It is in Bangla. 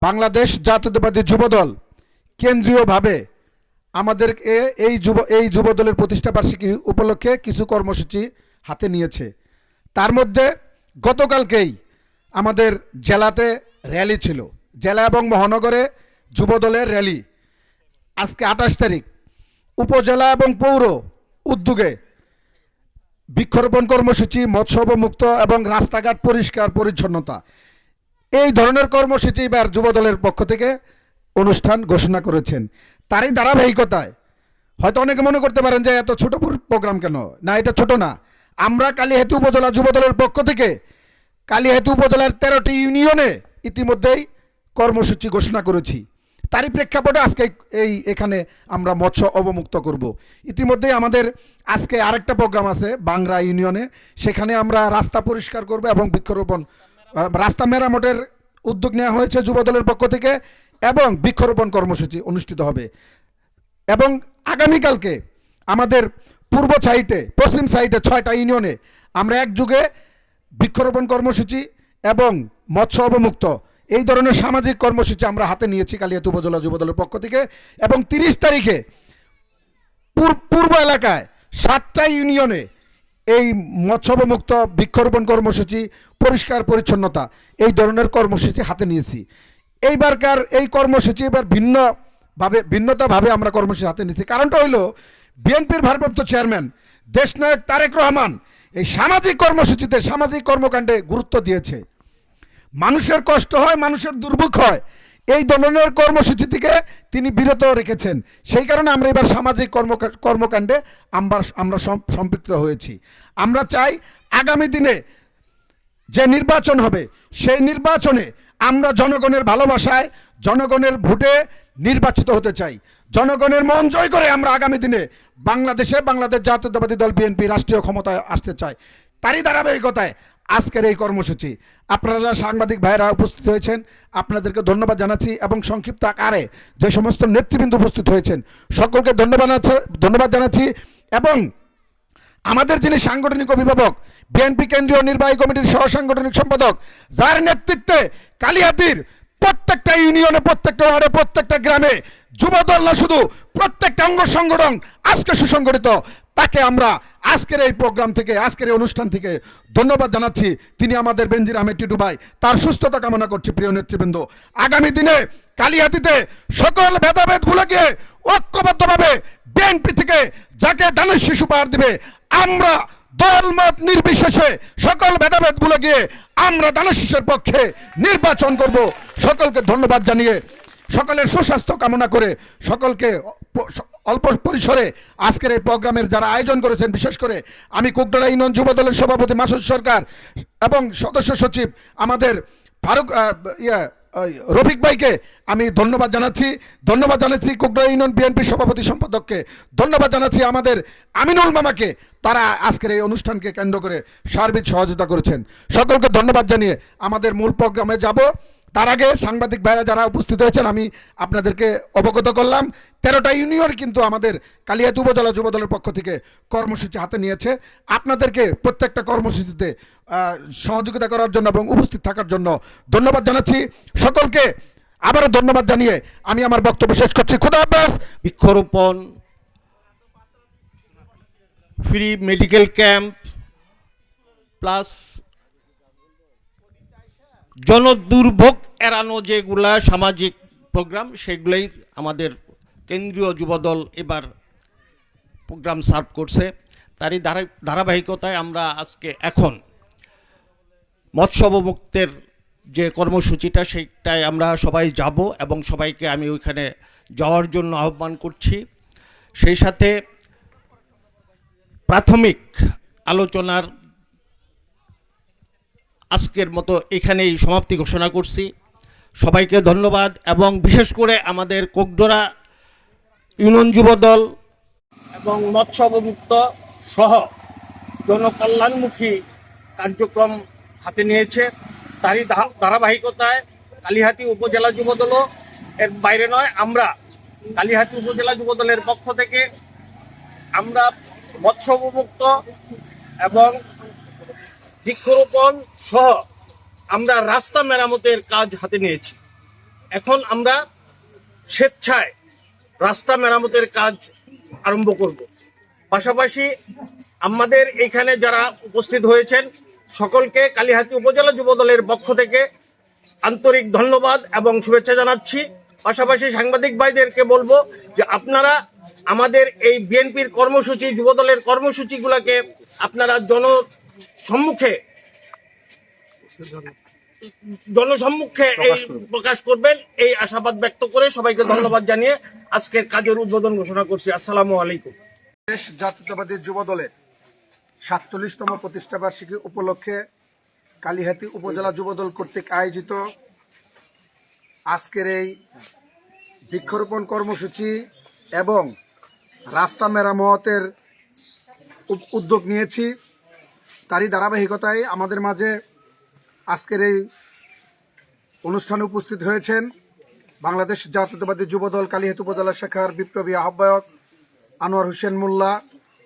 বাংলাদেশ জাতীয়তাবাদী যুবদল কেন্দ্রীয়ভাবে আমাদেরকে এই যুবদলের প্রতিষ্ঠা বার্ষিকী উপলক্ষে কিছু কর্মসূচি হাতে নিয়েছে। তার মধ্যে গতকালকেই আমাদের জেলাতে র্যালি ছিল, জেলা এবং মহানগরে যুবদলের র্যালি। আজকে 28 তারিখ উপজেলা এবং পৌর উদ্যোগে বৃক্ষরোপণ কর্মসূচি, মৎস্য মুক্ত এবং রাস্তাঘাট পরিষ্কার পরিচ্ছন্নতা, এই ধরনের কর্মসূচি এবার যুবদলের পক্ষ থেকে অনুষ্ঠান ঘোষণা করেছেন। তারই ধারাবাহিকতায় হয়তো অনেকে মনে করতে পারেন যে এত ছোট প্রোগ্রাম কেন, না এটা ছোট না। আমরা কালিহাতী উপজেলা যুবদলের পক্ষ থেকে কালিহাতী উপজেলার 13টি ইউনিয়নে ইতিমধ্যেই কর্মসূচি ঘোষণা করেছি। তারই প্রেক্ষাপটে আজকে এখানে আমরা মৎস্য অবমুক্ত করব। ইতিমধ্যেই আমাদের আজকে আরেকটা প্রোগ্রাম আছে বাংরা ইউনিয়নে, সেখানে আমরা রাস্তা পরিষ্কার করব এবং বৃক্ষরোপণ, রাস্তা মেরামতের উদ্যোগ নেওয়া হয়েছে যুবদলের পক্ষ থেকে এবং বৃক্ষরোপণ কর্মসূচি অনুষ্ঠিত হবে। এবং আগামীকালকে আমাদের পূর্ব সাইডে, পশ্চিম সাইডে 6টা ইউনিয়নে আমরা একযোগে বৃক্ষরোপণ কর্মসূচি এবং মৎস্য অবমুক্ত এই ধরনের সামাজিক কর্মসূচি আমরা হাতে নিয়েছি কালিহাতী উপজেলা যুবদলের পক্ষ থেকে। এবং 30 তারিখে পূর্ব এলাকায় 7টা ইউনিয়নে এই মৎস্য অবমুক্ত, বৃক্ষরোপণ কর্মসূচি, পরিষ্কার পরিচ্ছন্নতা এই ধরনের কর্মসূচি হাতে নিয়েছি। এইবারকার এই কর্মসূচি এবার ভিন্নতাভাবে আমরা কর্মসূচি হাতে নিয়েছি। কারণটা হইল বিএনপির ভারপ্রাপ্ত চেয়ারম্যান দেশনায়ক তারেক রহমান এই সামাজিক কর্মসূচিতে, সামাজিক কর্মকাণ্ডে গুরুত্ব দিয়েছে। মানুষের কষ্ট হয়, মানুষের দুর্ভোগ হয়, এই ধরনের কর্মসূচি থেকে তিনি বিরত রেখেছেন। সেই কারণে আমরা এবার সামাজিক কর্মকাণ্ডে আমরা সম্পৃক্ত হয়েছি। আমরা চাই আগামী দিনে যে নির্বাচন হবে সেই নির্বাচনে আমরা জনগণের ভালোবাসায়, জনগণের ভোটে নির্বাচিত হতে চাই। জনগণের মন জয় করে আমরা আগামী দিনে বাংলাদেশ জাতীয়তাবাদী দল বিএনপি রাষ্ট্রীয় ক্ষমতায় আসতে চাই। তারই ধারাবাহিকতায় আজকের এই কর্মসূচি। আপনারা যারা সাংবাদিক ভাইরা উপস্থিত হয়েছেন আপনাদেরকে ধন্যবাদ জানাচ্ছি এবং সংক্ষিপ্ত আকারে যে সমস্ত নেতৃবৃন্দ উপস্থিত হয়েছেন সকলকে ধন্যবাদ জানাচ্ছি। এবং আমাদের যিনি সাংগঠনিক অভিভাবক, বিএনপি কেন্দ্রীয় নির্বাহী কমিটির সহ সাংগঠনিক সম্পাদক, যার নেতৃত্বে কালিহাতীর প্রত্যেকটা ইউনিয়নে, প্রত্যেকটা ওয়ার্ডে, প্রত্যেকটা গ্রামে যুবদল না শুধু প্রত্যেকটা অঙ্গ সংগঠন আজকে সুসংগঠিত, তাকে আমরা আজকের এই প্রোগ্রাম থেকে, আজকের এই অনুষ্ঠান থেকে ধন্যবাদ জানাচ্ছি। তিনি আমাদের বেনজির আহমেদ টিটু ভাই, তার সুস্থতা কামনা করছি। প্রিয় নেতৃবৃন্দ, আগামী দিনে কালিহাতীতে সকল ভেদাভেদ ভুলে গিয়ে ঐক্যবদ্ধভাবে বিএনপি থেকে যাকে দানের শিশু পাহার দিবে, আমরা দলমত নির্বিশেষে সকল ভেদাভেদ ভুলে গিয়ে আমরা দানের শিশুর পক্ষে নির্বাচন করব। সকলকে ধন্যবাদ জানিয়ে, সকলের সুস্বাস্থ্য কামনা করে, সকলকে অল্প পরিসরে আজকের এই প্রোগ্রামের যারা আয়োজন করেছেন, বিশেষ করে আমি কুকডালা ইউনিয়ন যুবদলের সভাপতি মাসুদ সরকার এবং সদস্য সচিব আমাদের রফিক ভাইকে আমি ধন্যবাদ জানাচ্ছি কুকডালা ইউনিয়ন বিএনপি সভাপতি সম্পাদককে ধন্যবাদ জানাচ্ছি, আমাদের আমিনুল মামাকে, তারা আজকের এই অনুষ্ঠানকে কেন্দ্র করে সার্বিক সহযোগিতা করেছেন। সকলকে ধন্যবাদ জানিয়ে আমাদের মূল প্রোগ্রামে যাব। তার আগে সাংবাদিক ভাইরা যারা উপস্থিত হয়েছেন আমি আপনাদেরকে অবগত করলাম 13টা ইউনিয়ন কিন্তু আমাদের কালিহাতী উপজেলা যুবদলের পক্ষ থেকে কর্মসূচি হাতে নিয়েছে। আপনাদেরকে প্রত্যেকটা কর্মসূচিতে সহযোগিতা করার জন্য এবং উপস্থিত থাকার জন্য ধন্যবাদ জানাচ্ছি। সকলকে আবারও ধন্যবাদ জানিয়ে আমি আমার বক্তব্য শেষ করছি। খোদা হাফেজ। বৃক্ষরোপণ, ফ্রি মেডিকেল ক্যাম্প প্লাস জনদুর্ভোগ এড়ানো যেগুলা সামাজিক প্রোগ্রাম, সেগুলোই আমাদের কেন্দ্রীয় যুবদল এবার প্রোগ্রাম সার্ভ করছে। তারই ধারাবাহিকতায় আমরা আজকে এখন মৎস্য অবমুক্তের যে কর্মসূচিটা সেইটায় আমরা সবাই যাব এবং সবাইকে আমি ওইখানে যাওয়ার জন্য আহ্বান করছি। সেই সাথে প্রাথমিক আলোচনার আজকের মতো এখানেই সমাপ্তি ঘোষণা করছি। সবাইকে ধন্যবাদ এবং বিশেষ করে আমাদের কোকডোরা ইউনিয়ন যুবদল এবং মৎস্য অবমুক্ত সহ জনকল্যাণমুখী কার্যক্রম হাতে নিয়েছে। তারই ধারাবাহিকতায় কালিহাতী উপজেলা যুবদলও এর বাইরে নয়, আমরা কালিহাতী উপজেলা যুবদলের পক্ষ থেকে আমরা মৎস্য অবমুক্ত এবং বৃক্ষরোপণ সহ আমরা রাস্তা মেরামতের কাজ হাতে নিয়েছি। এখন আমরা স্বেচ্ছায় রাস্তা মেরামতের কাজ আরম্ভ করব। পাশাপাশি আমাদের এখানে যারা উপস্থিত হয়েছেন সকলকে কালিহাতী উপজেলা যুবদলের পক্ষ থেকে আন্তরিক ধন্যবাদ এবং শুভেচ্ছা জানাচ্ছি। পাশাপাশি সাংবাদিক ভাইদেরকে বলবো যে আপনারা আমাদের এই বিএনপির কর্মসূচি, যুবদলের কর্মসূচিগুলোকে আপনারা জনসম্মুখে এই প্রকাশ করবেন, এই আশাবাদ ব্যক্ত করে সবাইকে ধন্যবাদ জানিয়ে আজকের কাজের উদ্বোধন ঘোষণা করছি। আসসালামু আলাইকুম। দেশ জাতীয়তাবাদী যুবদলের ৪৭তম প্রতিষ্ঠা বার্ষিকী উপলক্ষে কালিহাতী উপজেলা যুবদল কর্তৃক আয়োজিত আজকের এই বৃক্ষরোপণ কর্মসূচি এবং রাস্তা মেরামতের উদ্যোগ নিয়েছি। তারই ধারাবাহিকতায় আমাদের মাঝে আজকের এই অনুষ্ঠানে উপস্থিত হয়েছেন বাংলাদেশ জাতীয়তাবাদী যুবদল কালিহাতী উপজেলা শাখার বিপ্লবী আহ্বায়ক আনোয়ার হোসেন মোল্লা,